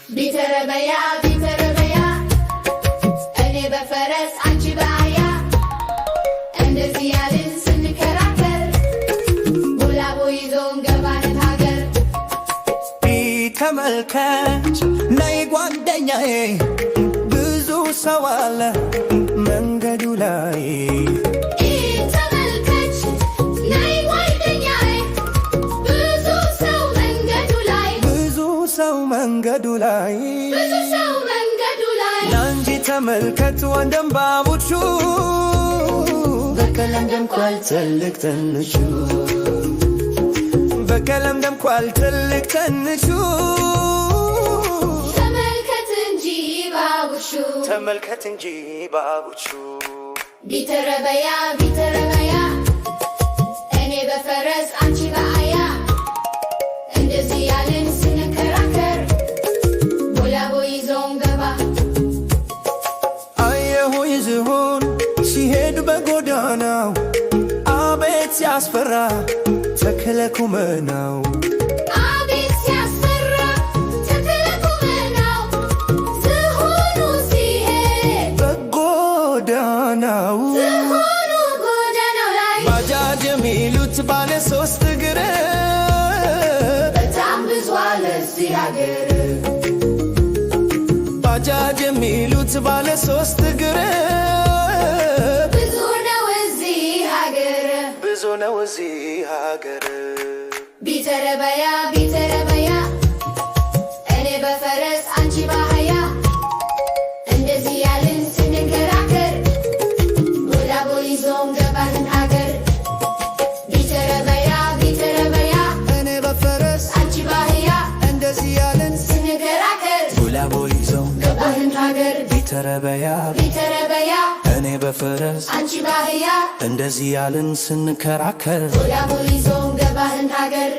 ቢተረበያ እኔ በፈረስ አንቺ በአህያ እንደዚህ ያልን ስንከራከር ቦላቦ ይዞን ገባን ሀገር። ተመልከች ነይ ጓደኛዬ ብዙ ሰው አለ መንገዱ ላይ። ተመልከች ነይ ጓደኛዬ ብዙ ሰው መንገዱ ላይ። ብዙ ሰው መንገዱ ላይ ናንጂ ተመልከት ወንድም ባቡቹ በቀለም ደምቋል ትልቅ ትንሹ በቀለም ደምቋል ትልቅ ትንሹ ተመልከት እንጂ ባቡቹ ቢተረበያ እኔ በፈረስ አንቺ በአህያ እንደዚህ ያልን ስንከራከር ቦላቦ ይዞን ገባ። አየሁኝ ዝሆን ሲሄድ በጎዳናው አቤት ሲያስፈራ ተክለ ቁመናው። አቤት ሲያስፈራ ተክለ ቁመናው ዝሆኑ ሲሄድ በጎዳናው ላይ። ባጃጅ የሚሉት ባለ ሶስት እግር በጣም ብዙ አለ እዚህ ሀገር። ባጃጅ የሚሉት ባለ ሶስት እግር ብዙ ነው እዚህ ሀገር። ብዙ ነው እዚህ ሀገር። ቢተረበያ እኔ በፈረስ አንቺ በአህያ እንደዚህ ያልን ስንከራከር ቦላቦ ይዞን ገባን ሀገር። ቢተረበያ እኔ በፈረስ አንቺ በአህያ እንደዚህ ያልን ስንከራከር ቦላቦ ይዞን ገባን ሀገር። ቢተረበያ እኔ በፈረስ አንቺ በአህያ እንደዚህ ያልን ስንከራከር ቦላቦ ይዞን ገባን ሀገር።